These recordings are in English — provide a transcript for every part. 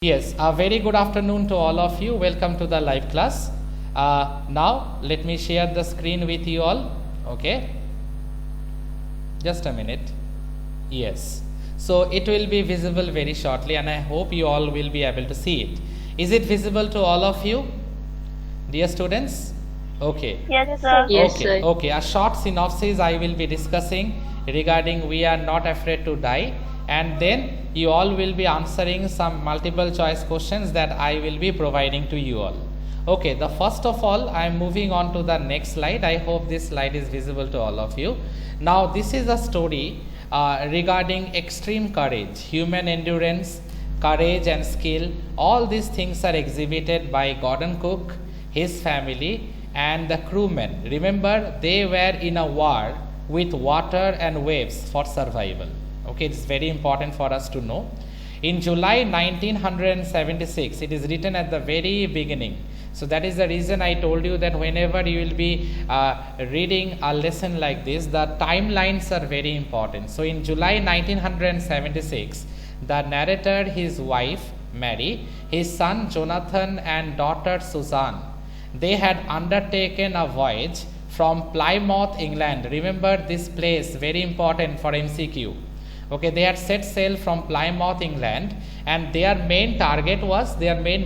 Yes, a very good afternoon to all of you. Welcome to the live class. Now, let me share the screen with you all. Okay, just a minute. Yes, so it will be visible very shortly, and I hope you all will be able to see it. Is it visible to all of you, dear students? Okay. Yes, sir. Yes, Okay. sir. Okay. A short synopsis I will be discussing regarding "We Are Not Afraid to Die," and then you all will be answering some multiple choice questions that I will be providing to you all. Okay, the first of all, I am moving on to the next slide. I hope this slide is visible to all of you. Now, this is a story regarding extreme courage, human endurance, courage and skill. All these things are exhibited by Gordon Cook, his family, and the crewmen. Remember, they were in a war with water and waves for survival. Okay, it's very important for us to know. In July 1976, it is written at the very beginning. So that is the reason I told you that whenever you will be reading a lesson like this, the timelines are very important. So in July 1976, the narrator, his wife Mary, his son Jonathan, and daughter Suzanne, they had undertaken a voyage from Plymouth, England. Remember this place, very important for MCQ. Okay, they had set sail from Plymouth, England, and their main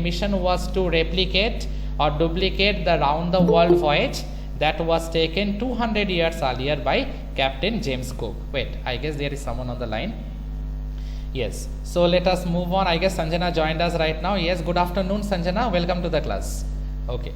mission was to replicate or duplicate the round the world voyage that was taken 200 years earlier by Captain James Cook. Wait, I guess there is someone on the line. Yes, so let us move on. I guess Sanjana joined us right now. Yes, good afternoon, Sanjana. Welcome to the class. Okay.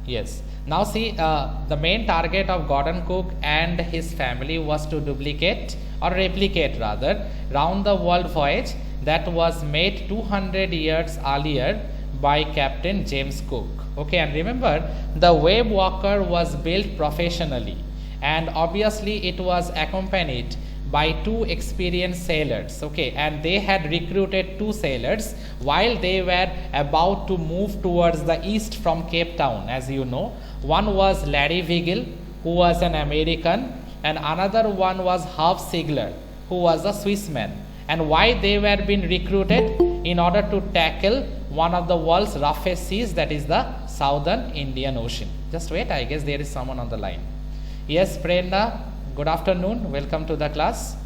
Yes. Now see, the main target of Gordon Cook and his family was to duplicate or replicate rather round the world voyage that was made 200 years earlier by Captain James Cook. Okay, and remember, the Wave Walker was built professionally, and obviously it was accompanied by two experienced sailors. Okay, and they had recruited two sailors while they were about to move towards the east from Cape Town. As you know, one was Larry Vigil, who was an American, and another one was Herb Sigler, who was a Swissman. And why they were being recruited? In order to tackle one of the world's roughest seas, that is the Southern Indian Ocean. Just wait, I guess there is someone on the line. Yes, Prerna, good afternoon. Welcome to the class.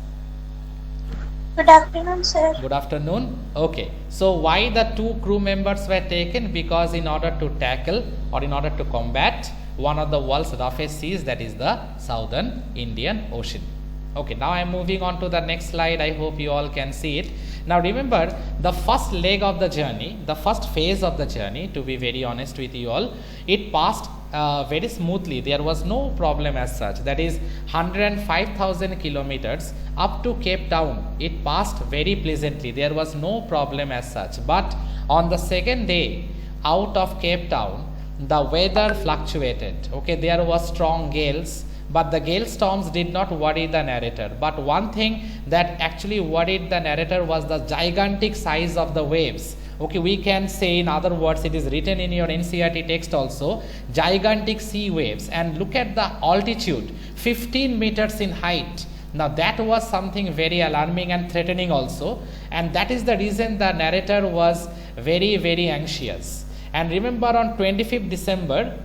Good afternoon, sir. Good afternoon. Okay, so why the two crew members were taken? Because in order to tackle or in order to combat one of the world's roughest seas, that is the Southern Indian Ocean. Okay, now I am moving on to the next slide. I hope you all can see it. Now remember, the first leg of the journey, the first phase of the journey, to be very honest with you all, it passed very smoothly. There was no problem as such. That is 105,000 kilometers up to Cape Town. It passed very pleasantly. There was no problem as such. But on the second day out of Cape Town, the weather fluctuated. Okay, there was strong gales, but the gale storms did not worry the narrator. But one thing that actually worried the narrator was the gigantic size of the waves. Okay, we can say, in other words, it is written in your NCERT text also, gigantic sea waves. And look at the altitude, 15 meters in height. Now that was something very alarming and threatening also, and that is the reason the narrator was very, very anxious. And remember, on 25th December,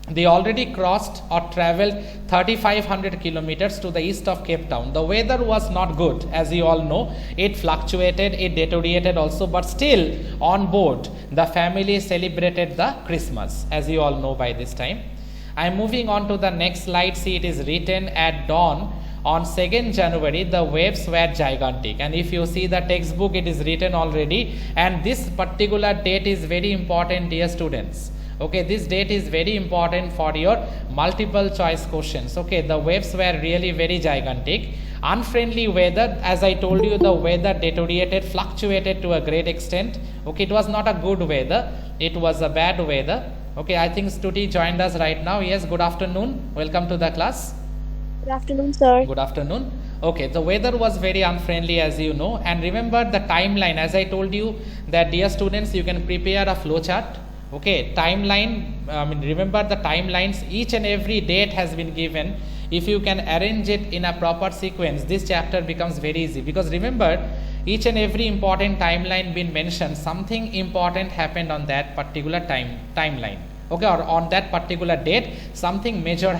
they already crossed or traveled 3,500 kilometers to the east of Cape Town. The weather was not good, as you all know. It fluctuated, it deteriorated also, but still on board, the family celebrated the Christmas, as you all know by this time. I am moving on to the next slide. See, it is written at dawn on 2nd January, the waves were gigantic. And if you see the textbook, it is written already. And this particular date is very important, dear students. Okay, this date is very important for your multiple choice questions. Okay, the waves were really very gigantic. Unfriendly weather, as I told you, the weather deteriorated, fluctuated to a great extent. Okay, it was not a good weather. It was a bad weather. Okay, I think Stuti joined us right now. Yes, good afternoon. Welcome to the class. Good afternoon, sir. Good afternoon. Okay, the weather was very unfriendly, as you know. And remember the timeline, as I told you that, dear students, you can prepare a flow chart. Okay, timeline, remember the timelines, each and every date has been given. If you can arrange it in a proper sequence, this chapter becomes very easy. Because remember, each and every important timeline been mentioned, something important happened on that particular timeline. Okay, or on that particular date, something major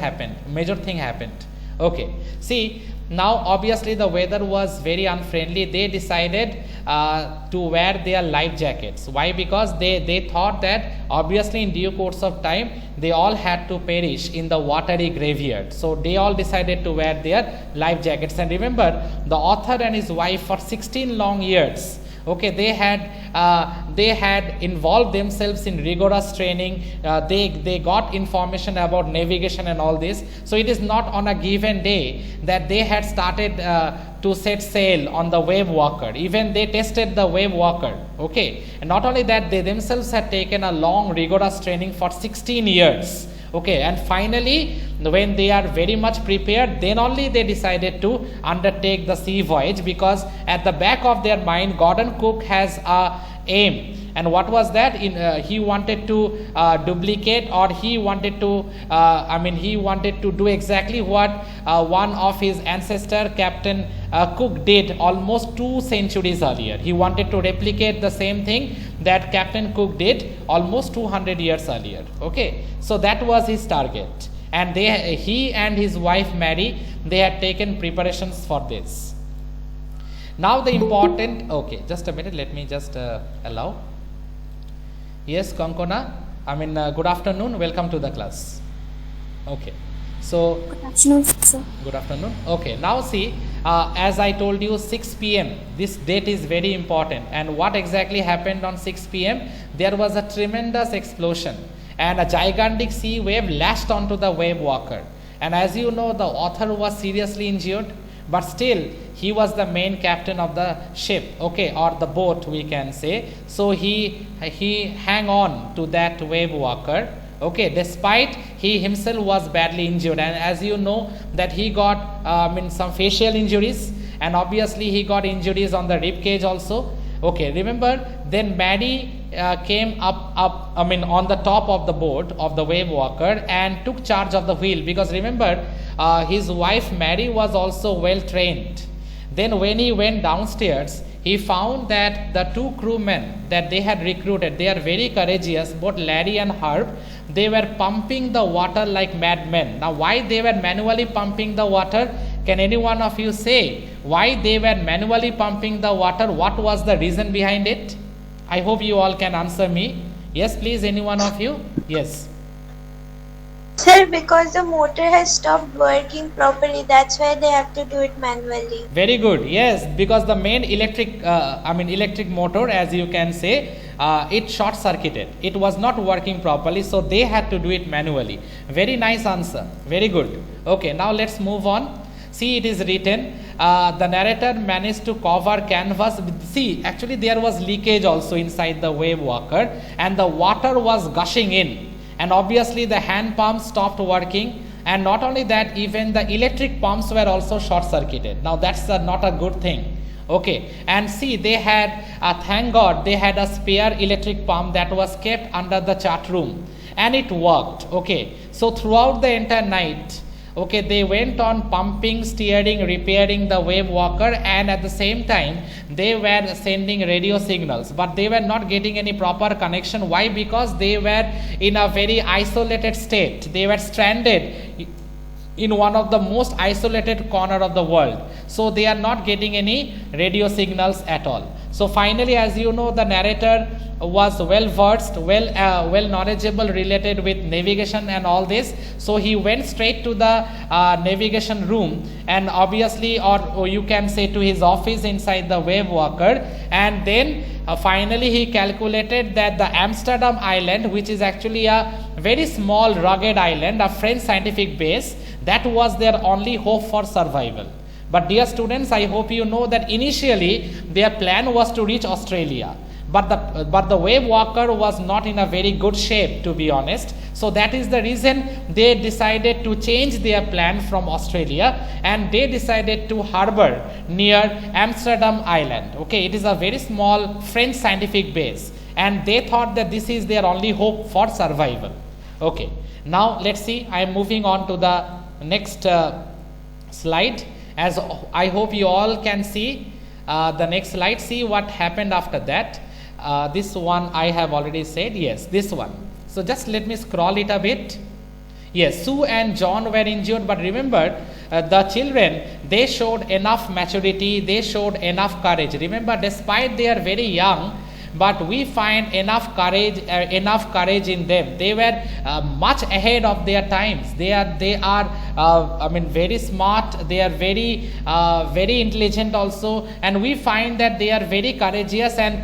thing happened. Okay, see, now obviously the weather was very unfriendly. They decided to wear their life jackets. Why? Because they thought that obviously in due course of time they all had to perish in the watery graveyard. So they all decided to wear their life jackets. And remember, the author and his wife for 16 long years, okay, they had involved themselves in rigorous training. They got information about navigation and all this. So it is not on a given day that they had started to set sail on the wave walker. Even they tested the wave walker. Okay, and not only that, they themselves had taken a long rigorous training for 16 years. Okay, and finally, when they are very much prepared, then only they decided to undertake the sea voyage, because at the back of their mind, Gordon Cook has a aim. And what was that? He wanted to duplicate, or he wanted to do exactly what one of his ancestor, Captain Cook, did almost 2 centuries earlier. He wanted to replicate the same thing that Captain Cook did almost 200 years earlier. Okay, so that was his target. And he and his wife Mary, they had taken preparations for this. Now the important, okay, just a minute, let me just allow. Yes, Kankona, good afternoon, welcome to the class. Okay, so Good afternoon, sir. good afternoon. Okay, now see, as I told you, 6 p.m. this date is very important. And what exactly happened on 6 p.m.? There was a tremendous explosion and a gigantic sea wave lashed onto the wave walker. And as you know, the author was seriously injured, but still he was the main captain of the ship, okay, or the boat, we can say. So he hang on to that wave walker, okay, despite he himself was badly injured. And as you know that he got some facial injuries, and obviously he got injuries on the rib cage also. Okay, remember, then Maddie came up on the top of the boat of the wave walker and took charge of the wheel, because remember, his wife Mary was also well trained. Then when he went downstairs, he found that the 2 crewmen that they had recruited, they are very courageous, both Larry and Herb. They were pumping the water like madmen. Now, why they were manually pumping the water? Can any one of you say why they were manually pumping the water? What was the reason behind it? I hope you all can answer me. Yes, please, any one of you? Yes. Sir, because the motor has stopped working properly, that's why they have to do it manually. Very good. Yes, because the main electric motor, as you can say, it short circuited. It was not working properly, so they had to do it manually. Very nice answer. Very good. Okay, now let's move on. See, it is written, the narrator managed to cover canvas. See, actually there was leakage also inside the wave walker, and the water was gushing in. And obviously the hand pumps stopped working, and not only that, even the electric pumps were also short circuited. Now that's not a good thing. Okay, and see, they had thank God they had a spare electric pump that was kept under the chart room, and it worked. Okay, so throughout the entire night, okay, they went on pumping, steering, repairing the wave walker, and at the same time they were sending radio signals, but they were not getting any proper connection. Why? Because they were in a very isolated state. They were stranded in one of the most isolated corner of the world, so they are not getting any radio signals at all. So finally, as you know, the narrator was well versed, well knowledgeable related with navigation and all this. So he went straight to the navigation room, and obviously, or you can say to his office inside the wave walker, and then finally he calculated that the Amsterdam island, which is actually a very small rugged island, a French scientific base, that was their only hope for survival. But dear students, I hope you know that initially their plan was to reach Australia, but the wave walker was not in a very good shape, to be honest. So that is the reason they decided to change their plan from Australia, and they decided to harbor near Amsterdam Island. Okay, it is a very small French scientific base, and they thought that this is their only hope for survival. Okay, now let's see. I am moving on to the next slide. As I hope you all can see, The next slide, see what happened after that. This one I have already said, yes, this one. So just let me scroll it a bit. Yes, Sue and John were injured, but remember, the children, they showed enough maturity, they showed enough courage. Remember, despite they are very young, but we find enough courage in them. They were much ahead of their times. They are very smart. They are very intelligent also, and we find that they are very courageous, and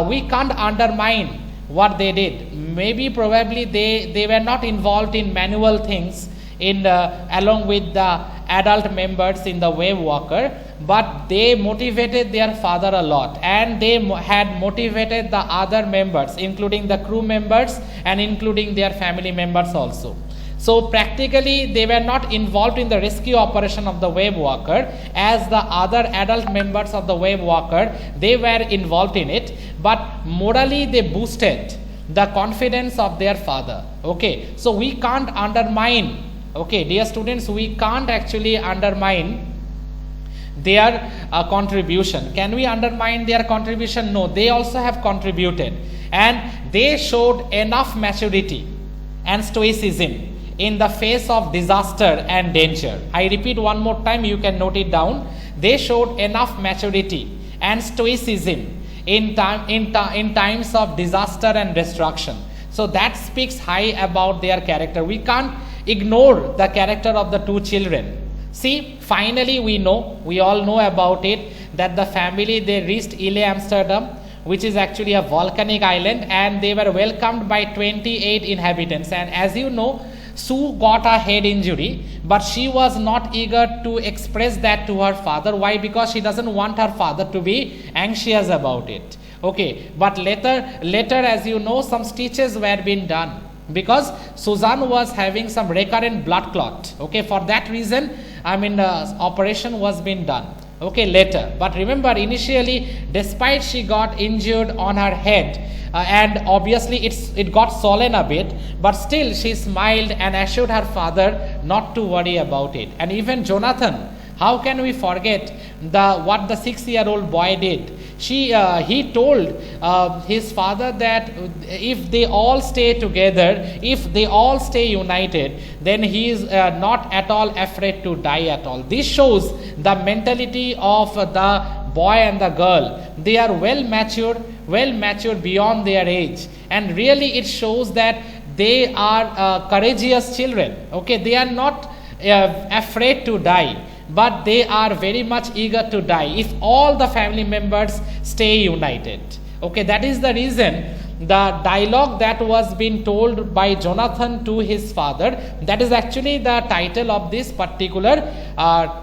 we can't undermine what they did. Maybe probably they were not involved in manual things along with the adult members in the wave walker, but they motivated their father a lot, and they had motivated the other members, including the crew members and including their family members also. So practically they were not involved in the rescue operation of the wave walker as the other adult members of the wave walker, they were involved in it, but morally they boosted the confidence of their father. Okay, so we can't undermine, okay, dear students, we can't actually undermine their contribution. Can we undermine their contribution? No, they also have contributed, and they showed enough maturity and stoicism in the face of disaster and danger. I repeat one more time, you can note it down. They showed enough maturity and stoicism in times of disaster and destruction. So that speaks high about their character. We can't ignore the character of the two children. See, finally we all know about it, that the family, they reached Ile Amsterdam, which is actually a volcanic island, and they were welcomed by 28 inhabitants. And as you know, Sue got a head injury, but she was not eager to express that to her father. Why? Because she doesn't want her father to be anxious about it. Okay, but later, as you know, some stitches were being done because Suzanne was having some recurrent blood clot. Okay, for that reason, operation was being done. Okay, later. But remember, initially, despite she got injured on her head, and obviously it got swollen a bit, but still she smiled and assured her father not to worry about it. And even Jonathan, how can we forget what the 6-year-old boy did? He told his father that if they all stay together, if they all stay united, then he is not at all afraid to die at all. This shows the mentality of the boy and the girl. They are well matured beyond their age, and really it shows that they are courageous children. Okay, they are not afraid to die, but they are very much eager to die if all the family members stay united. Okay, that is the reason the dialogue that was being told by Jonathan to his father, that is actually the title of this particular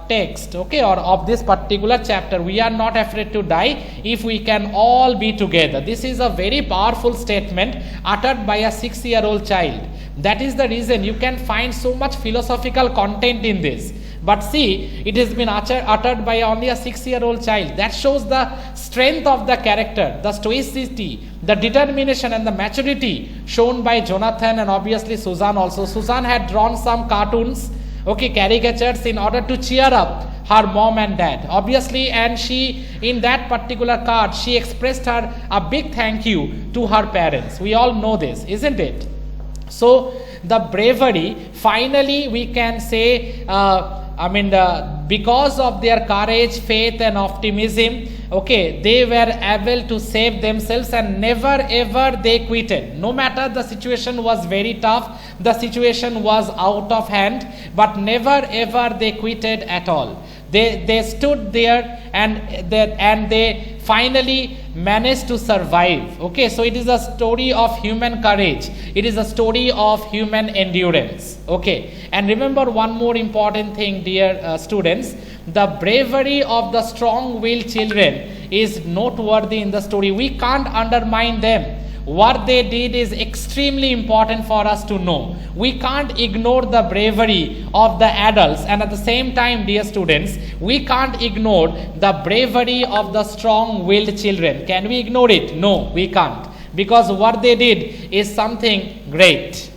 text, okay, or of this particular chapter. We are not afraid to die if we can all be together. This is a very powerful statement uttered by a 6-year-old child. That is the reason you can find so much philosophical content in this. But see, it has been uttered by only a 6-year-old child. That shows the strength of the character, the stoicity, the determination and the maturity shown by Jonathan and obviously Suzanne also. Suzanne had drawn some cartoons, okay, caricatures in order to cheer up her mom and dad. Obviously, and she, in that particular card, she expressed a big thank you to her parents. We all know this, isn't it? So, the bravery, finally we can say, because of their courage, faith and optimism, okay, they were able to save themselves, and never ever they quitted. No matter the situation was very tough, the situation was out of hand, but never ever they quitted at all. They stood there and they finally managed to survive. Okay, so it is a story of human courage. It is a story of human endurance. Okay, and remember one more important thing, dear students. The bravery of the strong-willed children is noteworthy in the story. We can't undermine them. What they did is extremely important for us to know. We can't ignore the bravery of the adults, and at the same time, dear students, we can't ignore the bravery of the strong-willed children. Can we ignore it? No, we can't, because what they did is something great.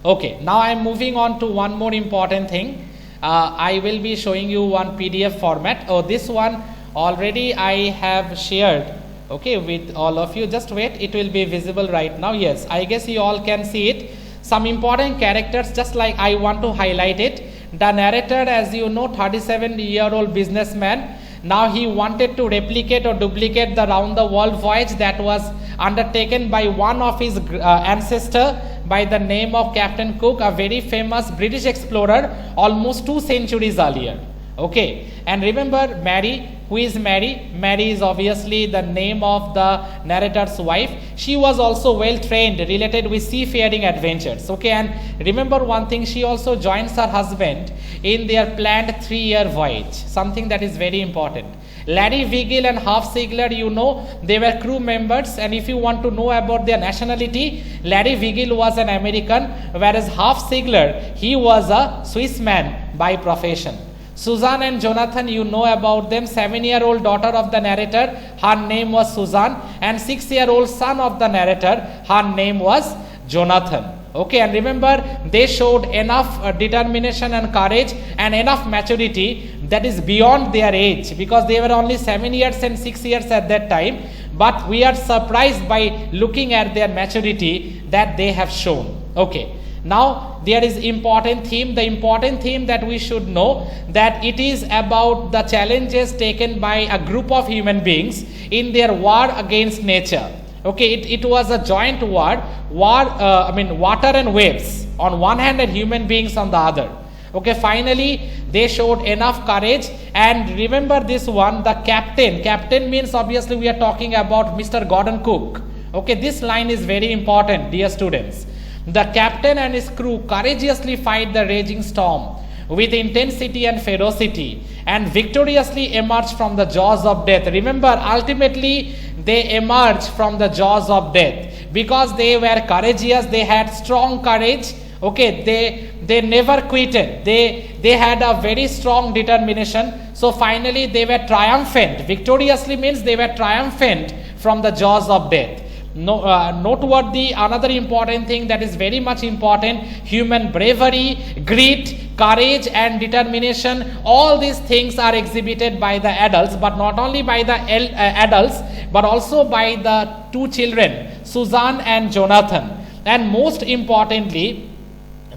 Okay, now I am moving on to one more important thing. I will be showing you one PDF format. Oh, this one already I have shared, okay, with all of you. Just wait, it will be visible right now. Yes, I guess you all can see it. Some important characters, just like I want to highlight it. The narrator, as you know, 37-year-old businessman. Now he wanted to replicate or duplicate the round the world voyage that was undertaken by one of his ancestor by the name of Captain Cook, a very famous British explorer almost 2 centuries earlier. Okay, and remember Mary. Who is Mary? Mary is obviously the name of the narrator's wife. She was also well trained, related with seafaring adventures. Okay, and remember one thing, she also joins her husband in their planned 3-year voyage, something that is very important. Larry Vigil and Half Sigler, you know, they were crew members, and if you want to know about their nationality, Larry Vigil was an American, whereas Half Sigler, he was a Swiss man by profession. Susan and Jonathan, you know about them. 7-year-old daughter of the narrator, her name was Susan, and 6-year-old son of the narrator, her name was Jonathan. Okay, and remember, they showed enough determination and courage and enough maturity that is beyond their age, because they were only 7 years and 6 years at that time. But we are surprised by looking at their maturity that they have shown. Okay. Now there is important theme. The important theme that we should know, that it is about the challenges taken by a group of human beings in their war against nature. Okay, it was a joint war, water and waves on one hand and human beings on the other. Okay, finally they showed enough courage. And remember this one, the captain means obviously we are talking about Mr. Gordon Cook. Okay, this line is very important, dear students. The captain and his crew courageously fight the raging storm with intensity and ferocity and victoriously emerge from the jaws of death. Remember, ultimately they emerge from the jaws of death because they were courageous, they had strong courage. Okay, they never quitted. They had a very strong determination. So finally they were triumphant. Victoriously means they were triumphant from the jaws of death. Noteworthy, another important thing that is very much important, human bravery, grit, courage and determination, all these things are exhibited by the adults, but not only by the adults but also by the 2 children, Susan and Jonathan. And most importantly,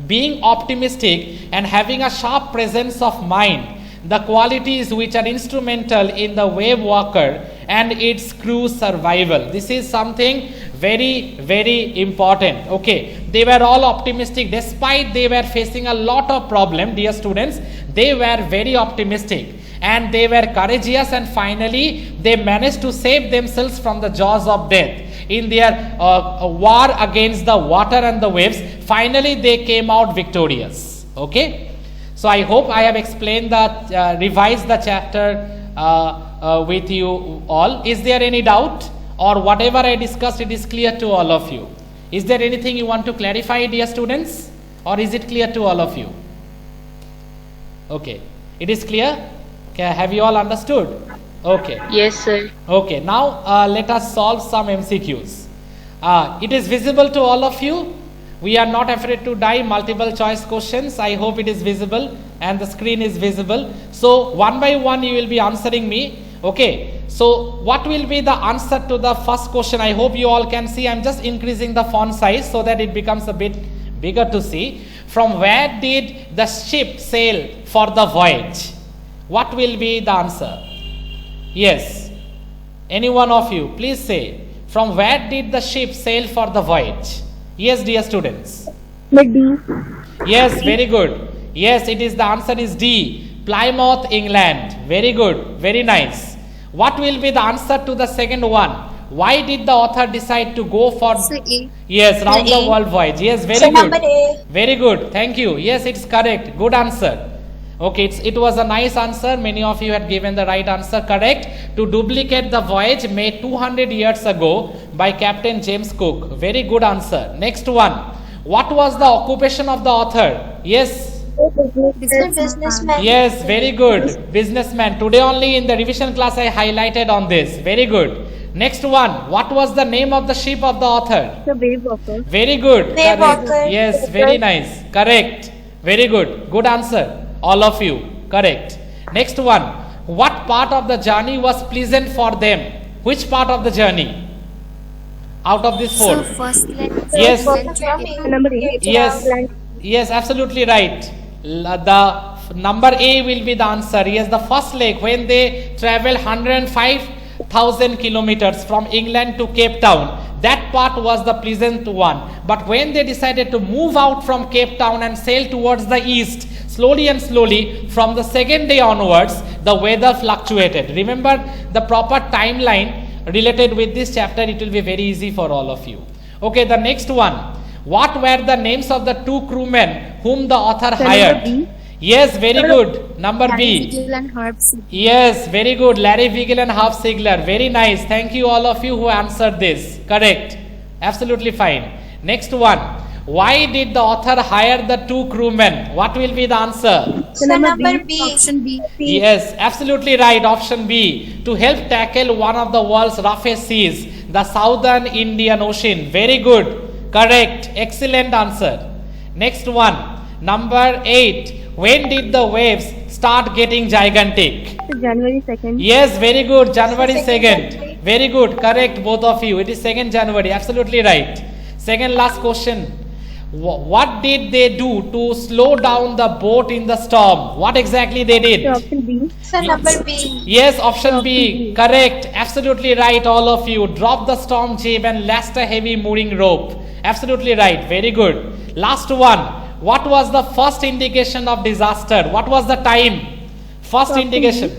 being optimistic and having a sharp presence of mind, the qualities which are instrumental in the wave walker and its crew survival. This is something very, very important. Okay, they were all optimistic despite they were facing a lot of problem, dear students. They were very optimistic and they were courageous, and finally they managed to save themselves from the jaws of death in their war against the water and the waves. Finally they came out victorious. Okay, so I hope I have explained revised the chapter with you all. Is there any doubt, or whatever I discussed, it is clear to all of you? Is there anything you want to clarify, dear students, or is it clear to all of you? Okay, it is clear. Okay, have you all understood? Okay. Yes, sir. Okay, now let us solve some MCQs. It is visible to all of you. We are not afraid to die, multiple choice questions. I hope it is visible and the screen is visible. So one by one you will be answering me. Okay, so what will be the answer to the first question? I hope you all can see. I am just increasing the font size so that it becomes a bit bigger to see. From where did the ship sail for the voyage? What will be the answer? Yes, any one of you, please say. From where did the ship sail for the voyage? Yes, dear students. D. Yes, very good. Yes, it is, the answer is D, Plymouth, England. Very good, very nice. What will be the answer to the second one? Why did the author decide to go for yes, round the world voyage? Yes, very good. Very good. Thank you. Yes, it's correct. Good answer. Okay, it was a nice answer. Many of you had given the right answer. Correct. To duplicate the voyage made 200 years ago by Captain James Cook. Very good answer. Next one. What was the occupation of the author? Yes. Businessman. Yes, very good. Businessman. Today only in the revision class I highlighted on this. Very good. Next one. What was the name of the ship of the author? The wave walker. Very good. Wave walker. Yes, very nice. Correct. Very good. Good answer. All of you. Correct. Next one. what part of the journey was pleasant for them? Which part of the journey? Out of this four. So first let's Yes. Number 8. Yes. Yes, absolutely right. The number A will be the answer. Yes, the first leg when they travel 105,000 kilometers from England to Cape Town. That part was the pleasant one. But when they decided to move out from Cape Town and sail towards the east, slowly and slowly, from the second day onwards, the weather fluctuated. Remember the proper timeline related with this chapter, it will be very easy for all of you. Okay, the next one. What were the names of the two crewmen whom the author hired? B. Yes, very good. Number B. Vigil and Herb Sigel. Yes, very good. Larry Vigil and Herb Sigler. Very nice. Thank you all of you who answered this. Correct. Absolutely fine. Next one. Why did the author hire the two crewmen? What will be the answer? So number B. Option B. Yes, absolutely right. Option B. To help tackle one of the world's roughest seas, the Southern Indian Ocean. Very good. Correct. Excellent answer. Next one. Number 8. When did the waves start getting gigantic? January 2nd. Yes, very good. January Second 2nd. Very good. Correct, both of you. It is 2nd January. Absolutely right. Second last question. What did they do to slow down the boat in the storm? What exactly they did? Option B. So number B. Yes, option B. Correct. Absolutely right, all of you. Drop the storm jib and last a heavy mooring rope. Absolutely right. Very good. Last one. What was the first indication of disaster? What was the time? First indication.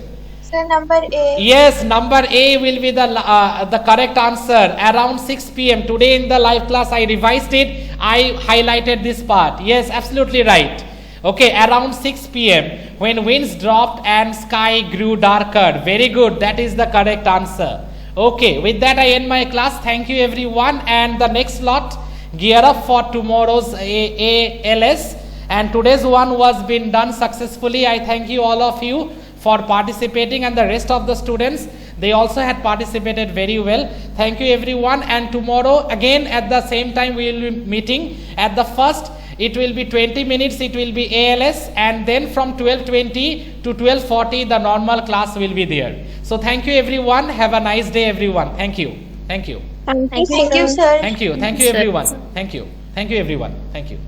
So number A. Yes, number A will be the correct answer. Around 6 p.m. Today in the live class I revised it. I highlighted this part. Yes, absolutely right. Okay, around 6 p.m. when winds dropped and sky grew darker. Very good. That is the correct answer. Okay, with that I end my class. Thank you everyone. And the next lot, gear up for tomorrow's ALS. And today's one was been done successfully. I thank you all of you for participating, and the rest of the students, they also had participated very well. Thank you everyone. And tomorrow again at the same time we will be meeting. At the first it will be 20 minutes, it will be ALS, and then from 12:20 to 12:40 the normal class will be there. So thank you everyone. Have a nice day everyone. Thank you. Thank you. Thank you, Thank you, sir. Thank you. Thank you everyone. Thank you. Thank you everyone. Thank you.